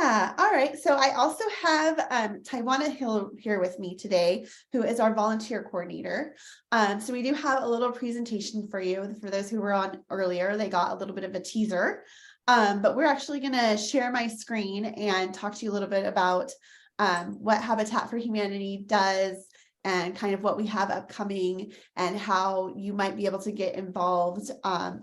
Yeah, all right. So I also have Taiwana Hill here with me today, who is our volunteer coordinator. So we do have a little presentation for you. For those who were on earlier, they got a little bit of a teaser. But we're actually going to share my screen and talk to you a little bit about what Habitat for Humanity does and kind of what we have upcoming and how you might be able to get involved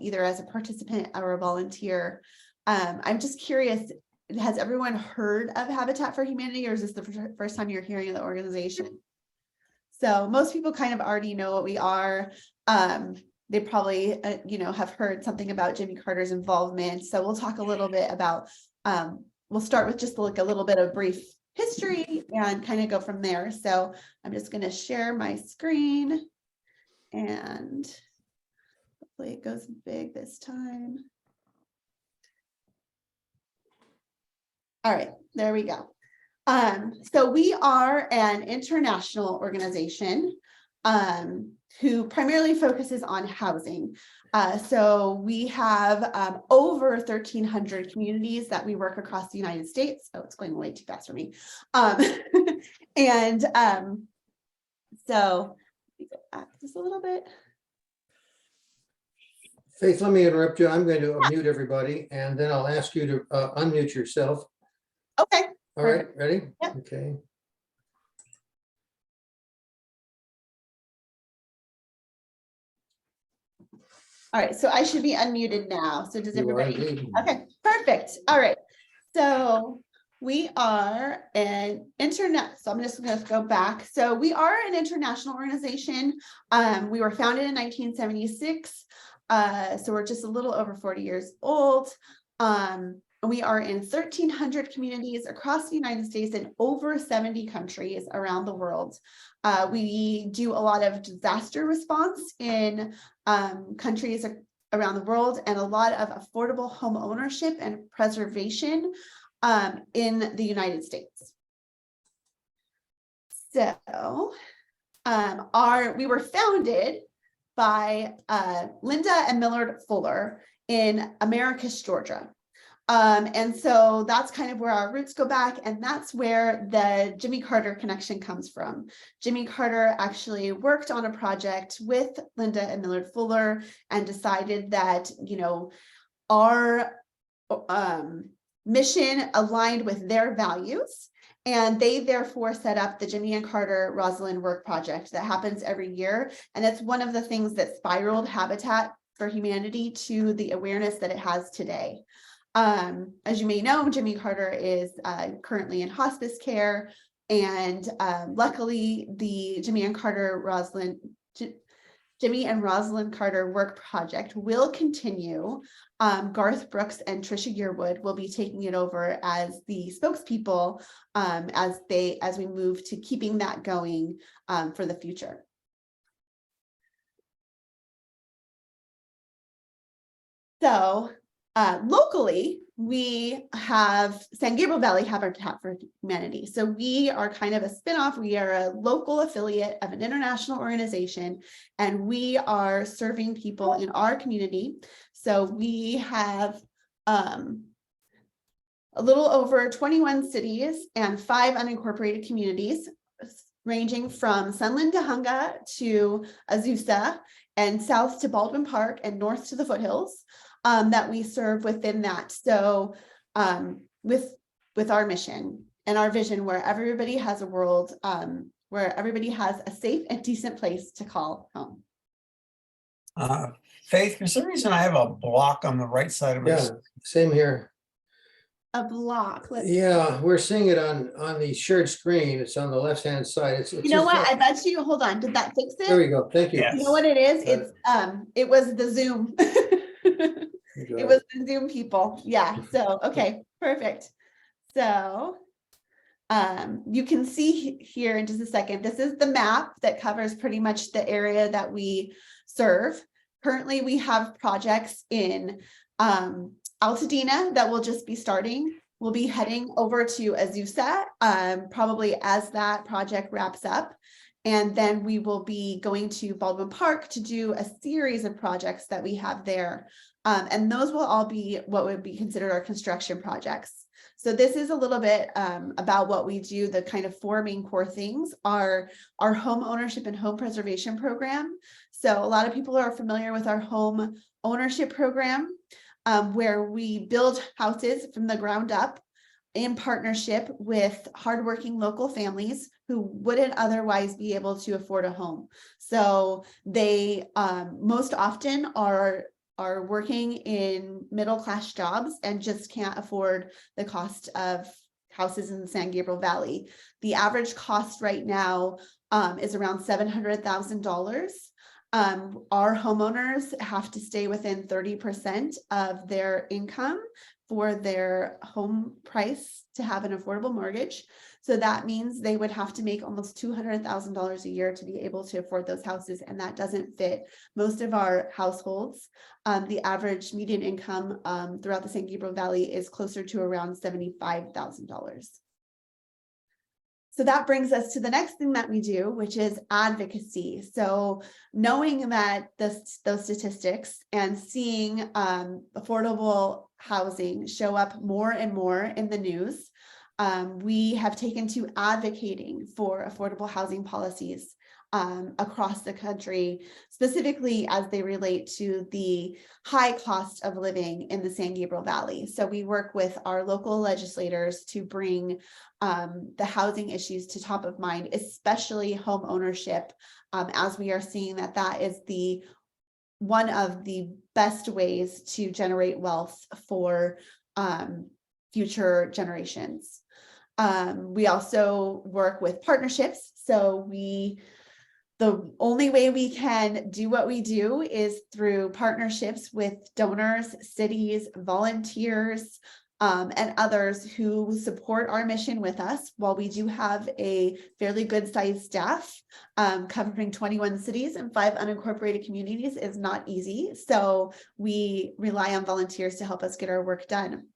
either as a participant or a volunteer. I'm just curious, has everyone heard of Habitat for Humanity, or is this the first time you're hearing of the organization? So most people kind of already know what we are. They probably, have heard something about Jimmy Carter's involvement. So we'll talk a little bit about, we'll start with just like a little bit of brief history and kind of go from there. So I'm just going to share my screen and hopefully it goes big this time. All right, there we go. So we are an international organization who primarily focuses on housing. So we have over 1,300 communities that we work across the United States. Oh, it's going way too fast for me. And so let me go back just a little bit. Faith, let me interrupt you. I'm going to unmute everybody and then I'll ask you to unmute yourself. Okay. All right, ready? Yep. Okay. All right, so I should be unmuted now. So does You are everybody? indeed. Okay, perfect. All right. So we are an internet. So I'm just going to go back. So we are an international organization. We were founded in 1976. So we're just a little over 40 years old. We are in 1,300 communities across the United States and over 70 countries around the world. We do a lot of disaster response in countries around the world and a lot of affordable home ownership and preservation in the United States. So we were founded by Linda and Millard Fuller in Americus, Georgia. And so that's kind of where our roots go back, and that's where the Jimmy Carter connection comes from. Jimmy Carter actually worked on a project with Linda and Millard Fuller and decided that, our mission aligned with their values. And they therefore set up the Jimmy and Carter Rosalind Work Project that happens every year. And it's one of the things that spiraled Habitat for Humanity to the awareness that it has today. As you may know, Jimmy Carter is currently in hospice care, and luckily the Jimmy and Rosalind Carter Work Project will continue. Garth Brooks and Trisha Yearwood will be taking it over as the spokespeople as we move to keeping that going for the future. So locally, we have San Gabriel Valley Habitat for Humanity. So we are kind of a spinoff. We are a local affiliate of an international organization, and we are serving people in our community. So we have a little over 21 cities and 5 unincorporated communities, ranging from Sunland Tujunga to Azusa, and south to Baldwin Park, and north to the foothills. That we serve within that. So with our mission and our vision, where everybody has a world, where everybody has a safe and decent place to call home. Faith, for some reason I have a block on the right side of my screen. Same here. A block. Yeah, we're seeing it on the shared screen. It's on the left-hand side. It's you know what? I bet you. Hold on. Did that fix it? There we go. Thank you. Yes. You know what it is? It's it was the Zoom. It was the Zoom people. Yeah. So okay, perfect. So you can see here in just a second, this is the map that covers pretty much the area that we serve. Currently, we have projects in Altadena that will just be starting. We'll be heading over to Azusa probably as that project wraps up. And then we will be going to Baldwin Park to do a series of projects that we have there. And those will all be what would be considered our construction projects. So this is a little bit about what we do. The kind of four main core things are our home ownership and home preservation program. So a lot of people are familiar with our home ownership program, where we build houses from the ground up in partnership with hardworking local families who wouldn't otherwise be able to afford a home. So they most often are working in middle-class jobs and just can't afford the cost of houses in the San Gabriel Valley. The average cost right now is around $700,000. Our homeowners have to stay within 30% of their income for their home price to have an affordable mortgage. So that means they would have to make almost $200,000 a year to be able to afford those houses, and that doesn't fit most of our households. The average median income throughout the San Gabriel Valley is closer to around $75,000. So that brings us to the next thing that we do, which is advocacy. So knowing that those statistics and seeing affordable housing show up more and more in the news, we have taken to advocating for affordable housing policies across the country, specifically as they relate to the high cost of living in the San Gabriel Valley. So we work with our local legislators to bring the housing issues to top of mind, especially home ownership, as we are seeing that is one of the best ways to generate wealth for future generations. We also work with partnerships. So the only way we can do what we do is through partnerships with donors, cities, volunteers, and others who support our mission with us. While we do have a fairly good sized staff, covering 21 cities and 5 unincorporated communities is not easy. So we rely on volunteers to help us get our work done.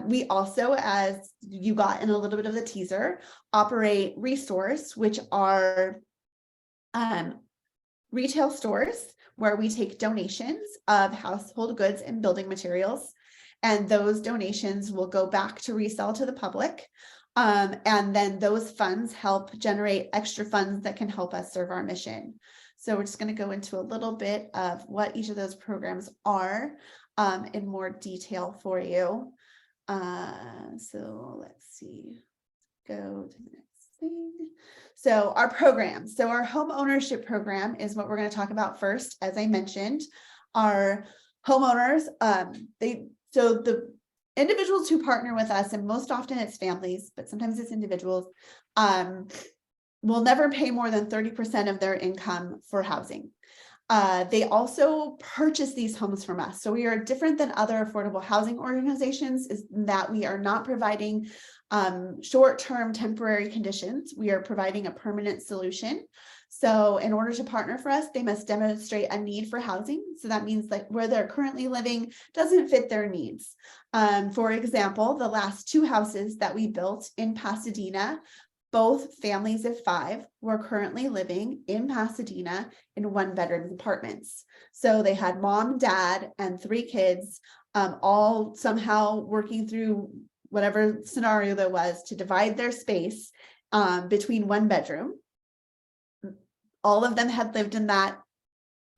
We also, as you got in a little bit of the teaser, operate Resource, which are retail stores where we take donations of household goods and building materials, and those donations will go back to resell to the public. And then those funds help generate extra funds that can help us serve our mission. So we're just going to go into a little bit of what each of those programs are in more detail for you. So let's see, go to the next thing. So our program, so our home ownership program is what we're going to talk about first. As I mentioned, our homeowners, so the individuals who partner with us, and most often it's families, but sometimes it's individuals, will never pay more than 30% of their income for housing. They also purchase these homes from us. So we are different than other affordable housing organizations is that we are not providing short-term temporary conditions. We are providing a permanent solution. So in order to partner for us, they must demonstrate a need for housing. So that means like where they're currently living doesn't fit their needs. For example, the last 2 houses that we built in Pasadena, both families of 5 were currently living in Pasadena in 1-bedroom apartments. So they had mom, dad, and 3 kids, all somehow working through whatever scenario there was to divide their space between 1 bedroom. All of them had lived in that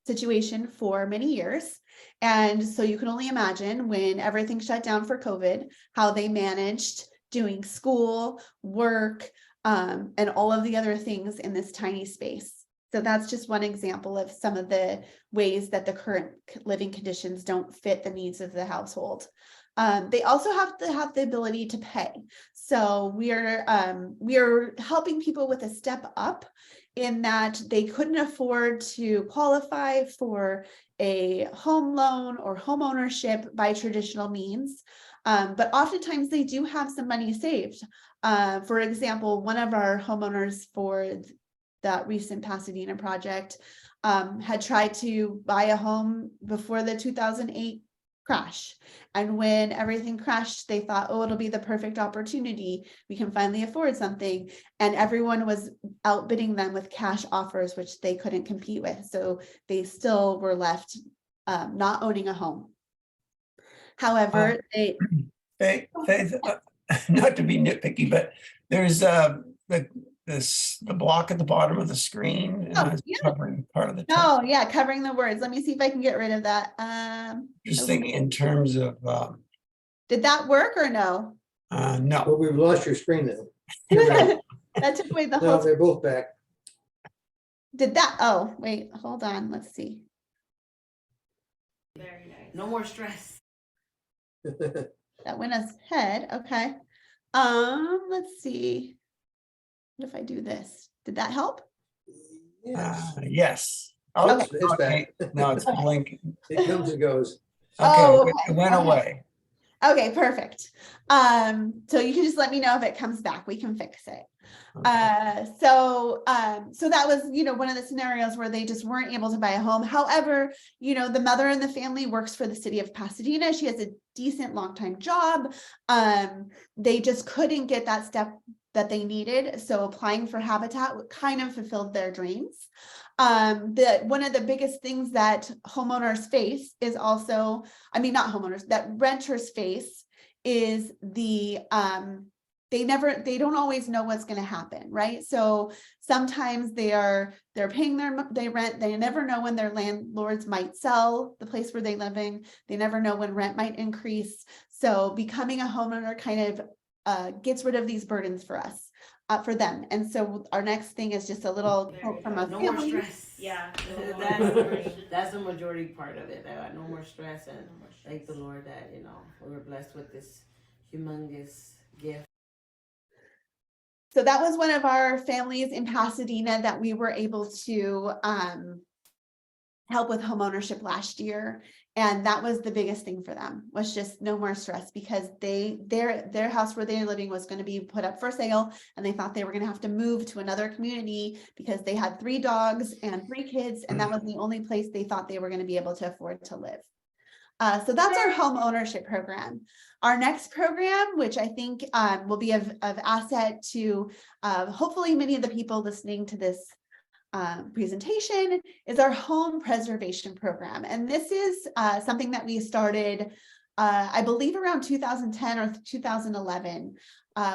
situation for many years. And so you can only imagine when everything shut down for COVID, how they managed doing school, work, and all of the other things in this tiny space. So that's just one example of some of the ways that the current living conditions don't fit the needs of the household. They also have to have the ability to pay. So we are helping people with a step up in that they couldn't afford to qualify for a home loan or home ownership by traditional means. But oftentimes they do have some money saved. For example, one of our homeowners for that recent Pasadena project had tried to buy a home before the 2008 crash. And when everything crashed, they thought, oh, it'll be the perfect opportunity. We can finally afford something. And everyone was outbidding them with cash offers, which they couldn't compete with. So they still were left not owning a home. However, Faith, not to be nitpicky, but there's the block at the bottom of the screen is yeah. covering part of the text. Oh, yeah, covering the words. Let me see if I can get rid of that. Just thinking in terms of Did that work or no? no. Well, we've lost your screen now. You're right. That took away the No, whole. they're both back. Did that? Oh, wait, hold on. Let's see. Very nice. No more stress. That went ahead. Okay. Let's see. What if I do this? Did that help? Yes, Yes. Oh, Okay. it's back. no, it's blinking. It comes and goes. Okay, Oh, it went okay. away. Okay, perfect. So you can just let me know if it comes back. We can fix it. Okay. So that was, one of the scenarios where they just weren't able to buy a home. However, the mother in the family works for the city of Pasadena. She has a decent long-time job. They just couldn't get that step that they needed. So applying for Habitat kind of fulfilled their dreams. One of the biggest things that homeowners face is also, not homeowners, that renters face is the they don't always know what's going to happen, right? So sometimes they're paying their rent. They never know when their landlords might sell the place where they're living. They never know when rent might increase. So becoming a homeowner kind of gets rid of these burdens for us, for them. And so our next thing is just a little quote from a No family. more stress. Yeah, that's the majority part of it. No more stress, and thank the Lord that we were blessed with this humongous gift. So that was one of our families in Pasadena that we were able to help with homeownership last year. And that was the biggest thing for them, was just no more stress, because their house where they're living was going to be put up for sale, and they thought they were going to have to move to another community because they had 3 dogs and 3 kids, and that was the only place they thought they were going to be able to afford to live. So that's our home ownership program. Our next program, which I think will be of asset to hopefully many of the people listening to this presentation, is our home preservation program. And this is something that we started, I believe, around 2010 or 2011.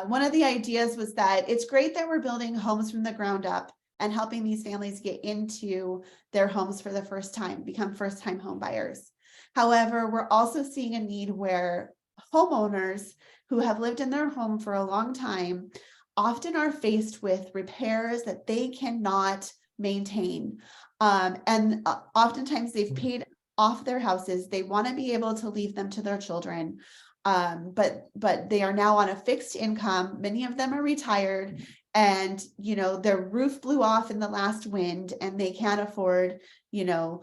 One of the ideas was that it's great that we're building homes from the ground up and helping these families get into their homes for the first time, become first-time home buyers. However, we're also seeing a need where homeowners who have lived in their home for a long time often are faced with repairs that they cannot maintain. And oftentimes they've paid off their houses. They want to be able to leave them to their children. But they are now on a fixed income. Many of them are retired, and their roof blew off in the last wind and they can't afford to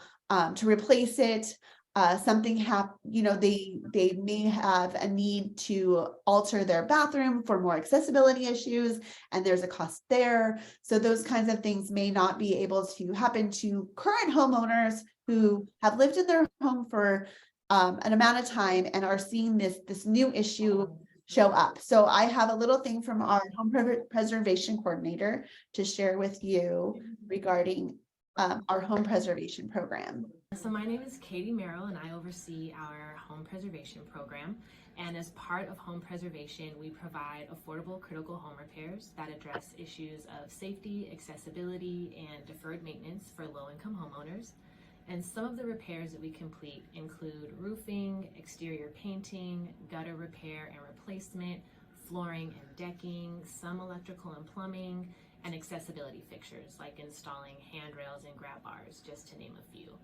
replace it. Something happened, they may have a need to alter their bathroom for more accessibility issues, and there's a cost there. So those kinds of things may not be able to happen to current homeowners who have lived in their home for an amount of time and are seeing this new issue show up. So I have a little thing from our home preservation coordinator to share with you regarding our home preservation program. So my name is Katie Merrill, and I oversee our home preservation program. And as part of home preservation, we provide affordable critical home repairs that address issues of safety, accessibility, and deferred maintenance for low-income homeowners. And some of the repairs that we complete include roofing, exterior painting, gutter repair and replacement, flooring and decking, some electrical and plumbing, and accessibility fixtures like installing handrails and grab bars, just to name a few.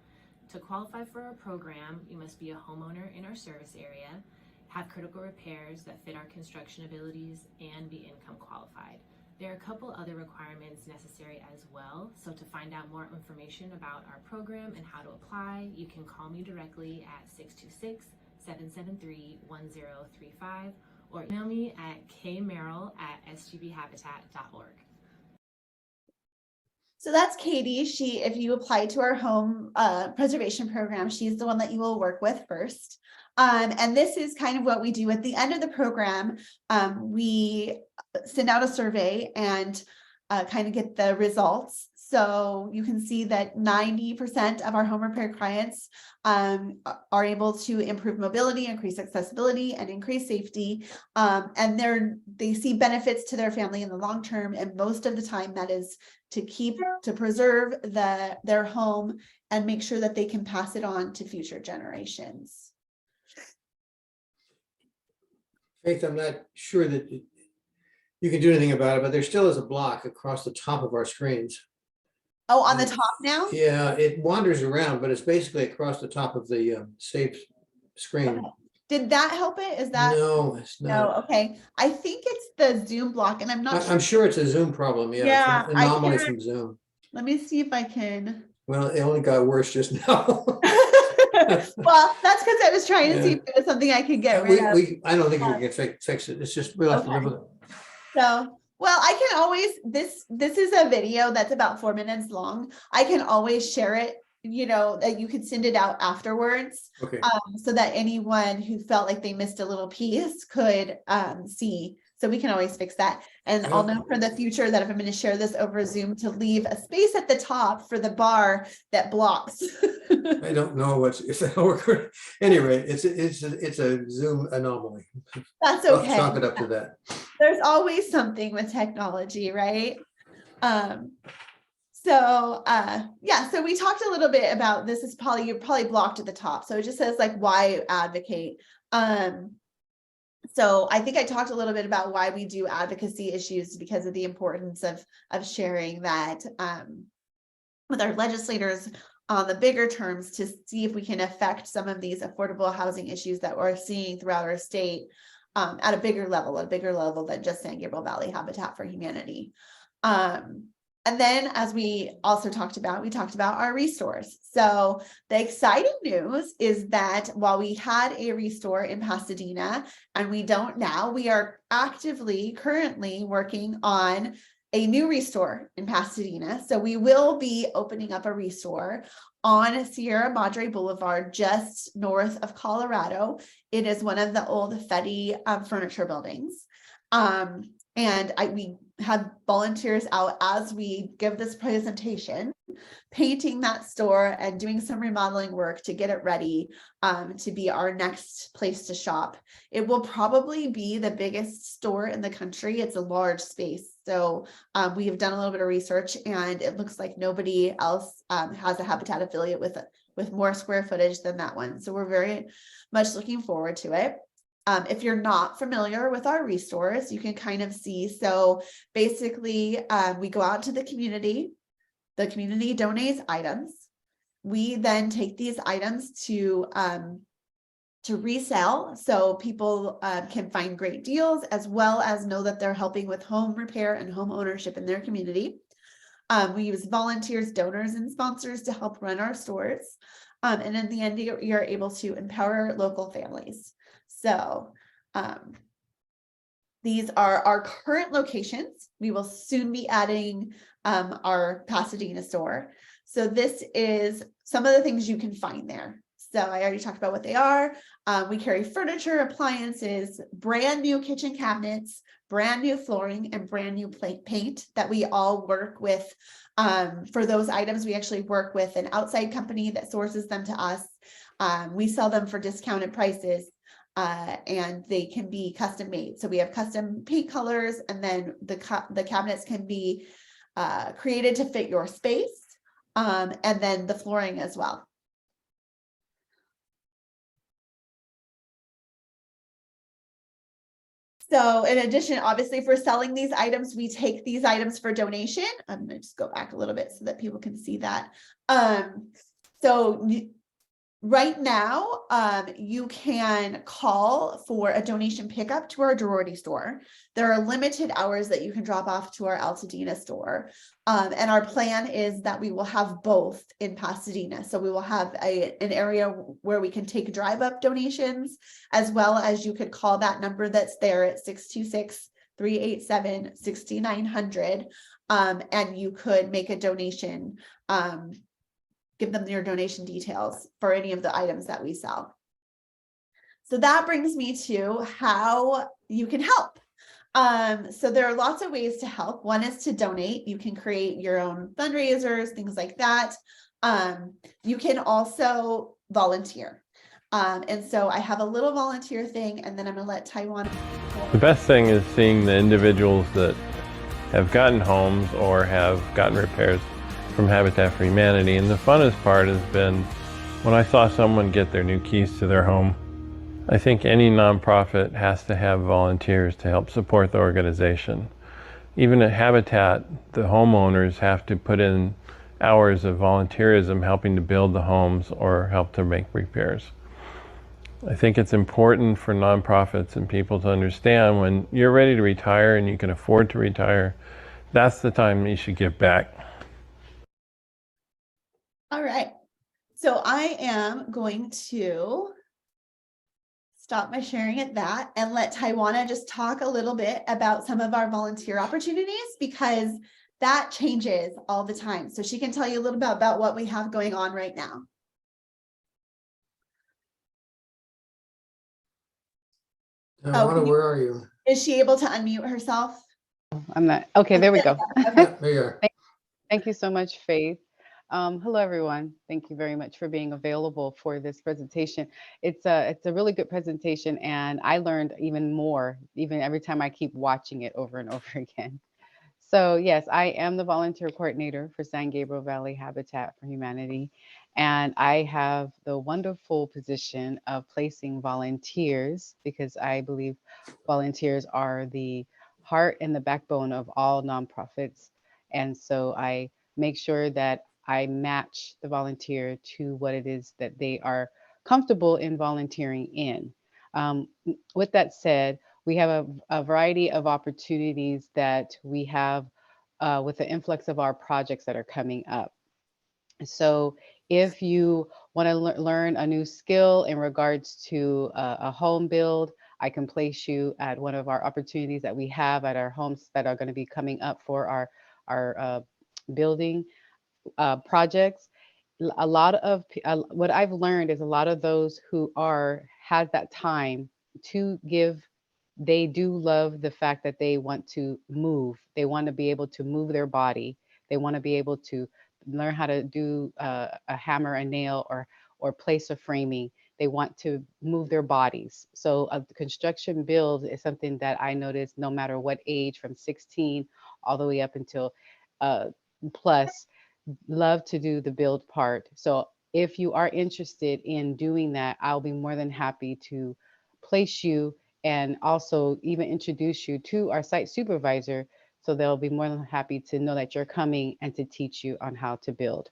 To qualify for our program, you must be a homeowner in our service area, have critical repairs that fit our construction abilities, and be income qualified. There are a couple other requirements necessary as well. So to find out more information about our program and how to apply, you can call me directly at 626-773-1035 or email me at kmerrill@sgbhabitat.org. So that's Katie. If you apply to our home preservation program, she's the one that you will work with first. And this is kind of what we do at the end of the program. We send out a survey and kind of get the results. So you can see that 90% of our home repair clients are able to improve mobility, increase accessibility, and increase safety. And they see benefits to their family in the long term. And most of the time that is to preserve their home and make sure that they can pass it on to future generations. Faith, I'm not sure that you can do anything about it, but there still is a block across the top of our screens. Oh, on the top now? Yeah, it wanders around, but it's basically across the top of the saved screen. Okay. Did that help it? Is that? No, it's No, not. okay. I think it's the Zoom block, and I'm not I'm sure it's a Zoom problem. Yeah, Yeah, it's an I anomaly can't- from Zoom. Let me see if I can. Well, it only got worse just now. Well, that's because I was trying to see Yeah. if it was something I could get rid of. I don't think we can fix it. It's just, we'll have to Okay. live with it. So, well, I can always, this is a video that's about 4 minutes long. I can always share it, that you could send it out afterwards. Okay. So that anyone who felt like they missed a little piece could see. So we can always fix that. And I'll know for the future that if I'm going to share this over Zoom, to leave a space at the top for the bar that blocks. I don't know if that'll work. Anyway, it's a Zoom anomaly. That's I'll okay. chalk it up to that. There's always something with technology, right? So we talked a little bit about this. You're probably blocked at the top. So it just says like, why advocate? So I think I talked a little bit about why we do advocacy issues, because of the importance of sharing that with our legislators on the bigger terms, to see if we can affect some of these affordable housing issues that we're seeing throughout our state at a bigger level than just San Gabriel Valley Habitat for Humanity. And then, as we also talked about, our restores. So the exciting news is that while we had a restore in Pasadena, and we don't now, we are currently working on a new restore in Pasadena. So we will be opening up a restore on Sierra Madre Boulevard, just north of Colorado. It is one of the old Fetty furniture buildings. And we have volunteers out as we give this presentation, painting that store and doing some remodeling work to get it ready to be our next place to shop. It will probably be the biggest store in the country. It's a large space. So we have done a little bit of research, and it looks like nobody else has a Habitat affiliate with more square footage than that one. So we're very much looking forward to it. If you're not familiar with our restores, you can kind of see. So basically, we go out to the community donates items. We then take these items to resell, so people can find great deals, as well as know that they're helping with home repair and home ownership in their community. We use volunteers, donors, and sponsors to help run our stores. And in the end, you're able to empower local families. So these are our current locations. We will soon be adding our Pasadena store. So this is some of the things you can find there. So I already talked about what they are. We carry furniture, appliances, brand new kitchen cabinets, brand new flooring, and brand new paint that we all work with. For those items, we actually work with an outside company that sources them to us. We sell them for discounted prices. And they can be custom made. So we have custom paint colors, and then the cabinets can be created to fit your space, and then the flooring as well. So in addition, obviously, for selling these items, we take these items for donation. I'm going to just go back a little bit so that people can see that. So right now, you can call for a donation pickup to our Doherty store. There are limited hours that you can drop off to our Altadena store. And our plan is that we will have both in Pasadena. So we will have an area where we can take drive-up donations, as well as you could call that number that's there at 626-387-6900. And you could make a donation. Give them your donation details for any of the items that we sell. So that brings me to how you can help. So there are lots of ways to help. One is to donate. You can create your own fundraisers, things like that. You can also volunteer. And so I have a little volunteer thing, and then I'm gonna let Taiwan. The best thing is seeing the individuals that have gotten homes or have gotten repairs from Habitat for Humanity. And the funnest part has been when I saw someone get their new keys to their home. I think any nonprofit has to have volunteers to help support the organization. Even at Habitat, the homeowners have to put in hours of volunteerism helping to build the homes or help to make repairs. I think it's important for nonprofits and people to understand when you're ready to retire and you can afford to retire, that's the time you should give back. All right. So I am going to stop my sharing at that and let Taiwana just talk a little bit about some of our volunteer opportunities, because that changes all the time. So she can tell you a little bit about what we have going on right now. Tawana, where are you? Is she able to unmute herself? I'm not. Okay, there we go. Yeah, there you are. Thank you so much, Faith. Hello, everyone. Thank you very much for being available for this presentation. It's a really good presentation, and I learned even more, even every time I keep watching it over and over again. So yes, I am the volunteer coordinator for San Gabriel Valley Habitat for Humanity, and I have the wonderful position of placing volunteers, because I believe volunteers are the heart and the backbone of all nonprofits. And so I make sure that I match the volunteer to what it is that they are comfortable in volunteering in. With that said, we have a variety of opportunities that we have with the influx of our projects that are coming up. So if you want to learn a new skill in regards to a home build, I can place you at one of our opportunities that we have at our homes that are going to be coming up for our building projects. A lot of what I've learned is a lot of those who has that time to give, they do love the fact that they want to move. They want to be able to move their body. They want to be able to learn how to do a hammer, a nail, or place a framing. They want to move their bodies. So the construction build is something that I noticed no matter what age, from 16 all the way up until plus, love to do the build part. So if you are interested in doing that, I'll be more than happy to place you and also even introduce you to our site supervisor. So they'll be more than happy to know that you're coming and to teach you on how to build.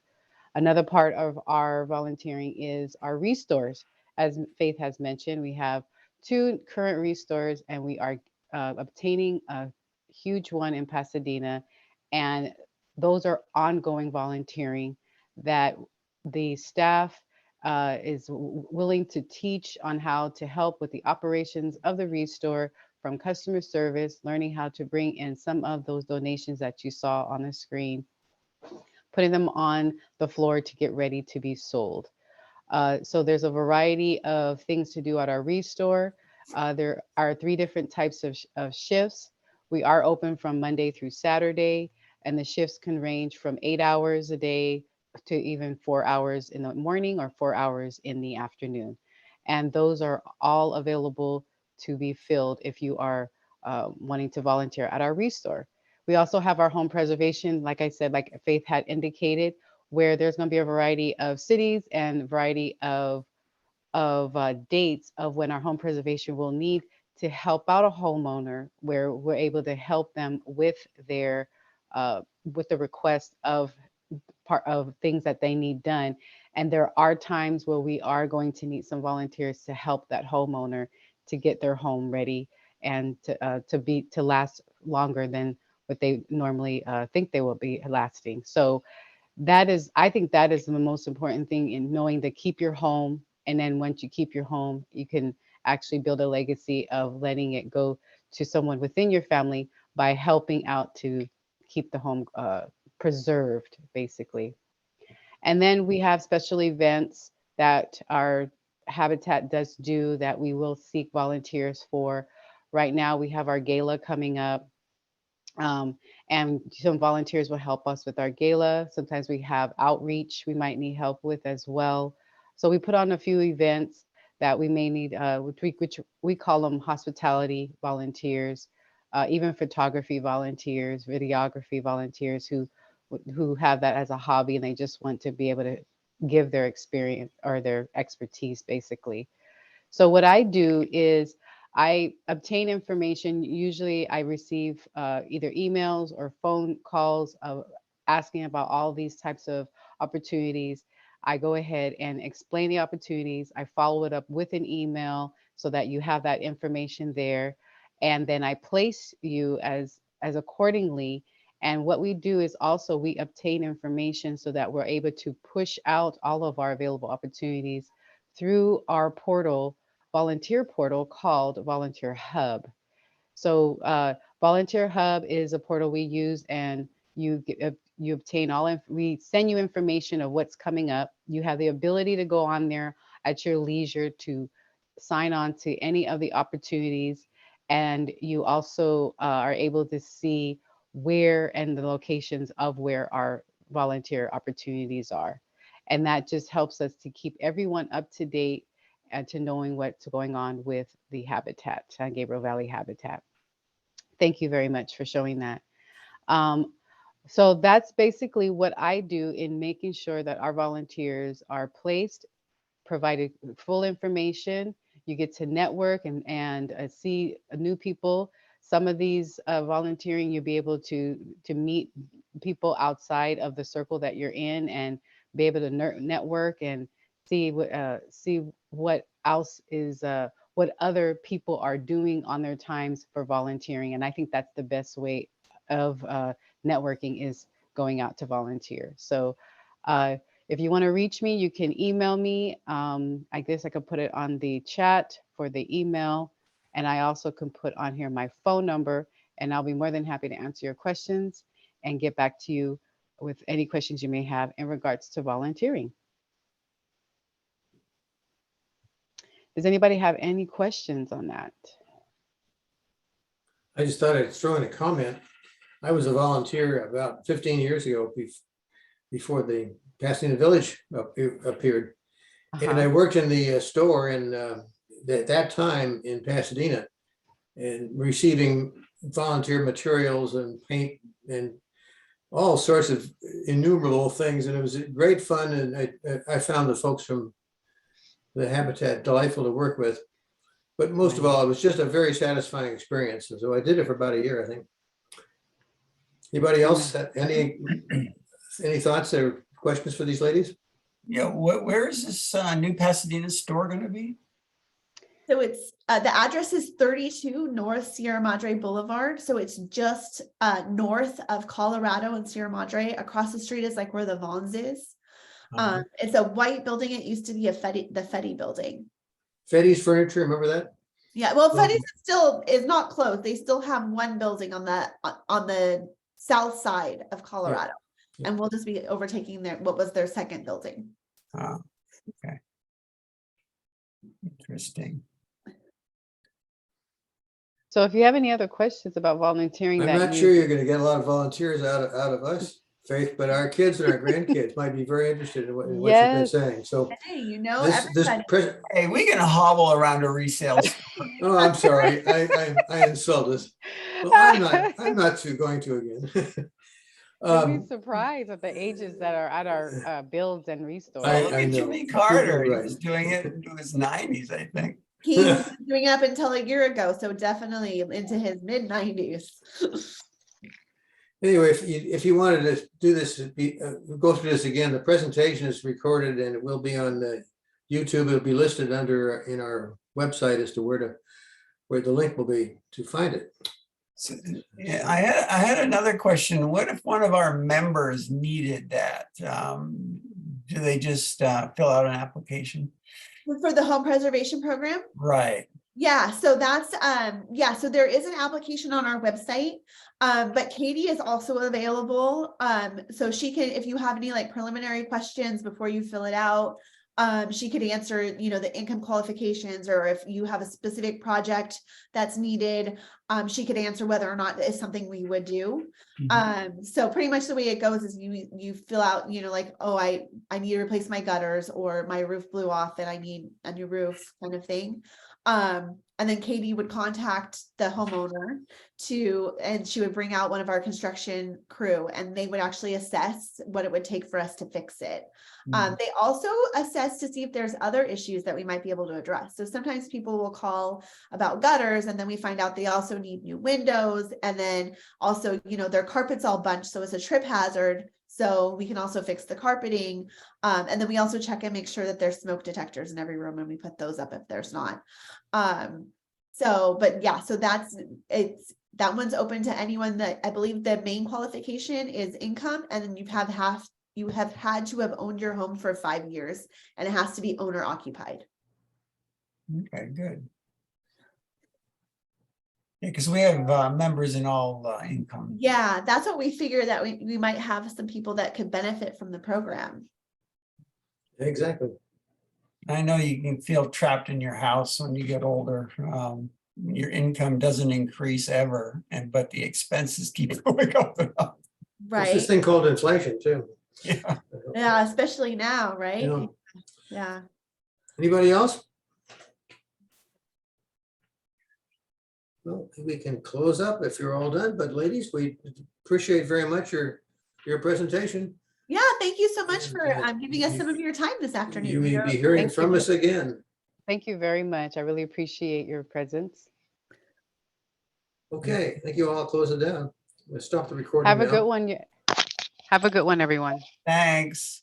Another part of our volunteering is our restores. As Faith has mentioned, we have 2 current restores, and we are obtaining a huge one in Pasadena. And those are ongoing volunteering that the staff is willing to teach on how to help with the operations of the restore, from customer service, learning how to bring in some of those donations that you saw on the screen, putting them on the floor to get ready to be sold. So there's a variety of things to do at our restore. There are 3 different types of shifts. We are open from Monday through Saturday, and the shifts can range from 8 hours a day to even 4 hours in the morning or 4 hours in the afternoon. And those are all available to be filled if you are wanting to volunteer at our restore. We also have our home preservation, like I said, like Faith had indicated, where there's going to be a variety of cities and variety of dates of when our home preservation will need to help out a homeowner, where we're able to help them with their with the request of part of things that they need done. And there are times where we are going to need some volunteers to help that homeowner to get their home ready and to last longer than what they normally think they will be lasting. So I think that is the most important thing, in knowing to keep your home. And then once you keep your home, you can actually build a legacy of letting it go to someone within your family by helping out to keep the home preserved, basically. And then we have special events that our Habitat does do that we will seek volunteers for. Right now, we have our gala coming up. And some volunteers will help us with our gala. Sometimes we have outreach we might need help with as well. So we put on a few events that we may need, which we call them hospitality volunteers, even photography volunteers, videography volunteers who have that as a hobby and they just want to be able to give their experience or their expertise, basically. So what I do is I obtain information. Usually I receive either emails or phone calls asking about all these types of opportunities. I go ahead and explain the opportunities. I follow it up with an email so that you have that information there. And then I place you as accordingly. And what we do is also we obtain information so that we're able to push out all of our available opportunities through our portal, volunteer portal called Volunteer Hub. So Volunteer Hub is a portal we use, and you obtain we send you information of what's coming up. You have the ability to go on there at your leisure to sign on to any of the opportunities, and you also are able to see where and the locations of where our volunteer opportunities are. And that just helps us to keep everyone up to date and to knowing what's going on with the habitat, San Gabriel Valley habitat. Thank you very much for showing that. So that's basically what I do in making sure that our volunteers are placed, provided full information. You get to network and see new people. Some of these volunteering, you'll be able to meet people outside of the circle that you're in and be able to network and see what else is what other people are doing on their times for volunteering. And I think that's the best way of networking, is going out to volunteer. So if you want to reach me, you can email me. I guess I could put it on the chat for the email. And I also can put on here my phone number, and I'll be more than happy to answer your questions and get back to you with any questions you may have in regards to volunteering. Does anybody have any questions on that? I just thought I'd throw in a comment. I was a volunteer about 15 years ago before the Pasadena Village appeared. And I worked in the store in at that time in Pasadena and receiving volunteer materials and paint and all sorts of innumerable things. And it was great fun. And I found the folks from the habitat delightful to work with. But most of all, it was just a very satisfying experience. And so I did it for about a year, I think. Anybody else? Any thoughts or questions for these ladies? Yeah, where is this new Pasadena store going to be? So it's the address is 32 North Sierra Madre Boulevard. So it's just north of Colorado and Sierra Madre. Across the street is like where the Vons is. It's a white building. It used to be the Fetty building. Fetty's Furniture, remember that? Yeah, well, Fetty's is not closed. They still have one building on the south side of Colorado, and we'll just be overtaking what was their second building. Oh, okay. Interesting. So if you have any other questions about volunteering, I'm not sure you're going to get a lot of volunteers out of us, Faith, but our kids and our grandkids might be very interested in what you've been saying. So hey, hey, we can hobble around a resale store. Oh, I'm sorry. I insulted. Well, I'm not too going to again. You'd be surprised at the ages that are at our builds and restores. Look at Jimmy Carter. He was doing it into his 90s, I think. He was doing it up until a year ago, so definitely into his mid-90s. Anyway, if you wanted to do this, go through this again, the presentation is recorded and it will be on the YouTube. It'll be listed in our website as to where the link will be to find it. So, yeah, I had another question. What if one of our members needed that? Do they just fill out an application? For the home preservation program? Right. Yeah, so that's so there is an application on our website, but Katie is also available. So she can, if you have any like preliminary questions before you fill it out, She could answer, you know, the income qualifications, or if you have a specific project that's needed, she could answer whether or not it's something we would do. So pretty much the way it goes is you fill out, you know, like, oh, I need to replace my gutters, or my roof blew off and I need a new roof, kind of thing. And then Katie would contact the homeowner and she would bring out one of our construction crew, and they would actually assess what it would take for us to fix it. They also assess to see if there's other issues that we might be able to address. So sometimes people will call about gutters, and then we find out they also need new windows, and then also, you know, their carpet's all bunched, so it's a trip hazard. So we can also fix the carpeting. And then we also check and make sure that there's smoke detectors in every room, and we put those up if there's not. But yeah, so that one's open to anyone. That I believe the main qualification is income, and then you have had to have owned your home for 5 years, and it has to be owner occupied. Okay, good. Yeah, because we have members in all income. Yeah, that's what we figured, that we might have some people that could benefit from the program. Exactly. I know you can feel trapped in your house when you get older. Your income doesn't increase ever, but the expenses keep going up and up. There's this Right. thing called inflation too. Yeah. Yeah, especially now, right? Yeah. Yeah. Anybody else? Well, we can close up if you're all done, but ladies, we appreciate very much your presentation. Yeah, thank you so much for And, giving us some of your time this afternoon. You may We be hearing Thank from you. us again. Thank you very much. I really appreciate your presence. Okay, thank you all. Close it down. Let's stop the recording Have a now. good one. Have a good one, everyone. Thanks.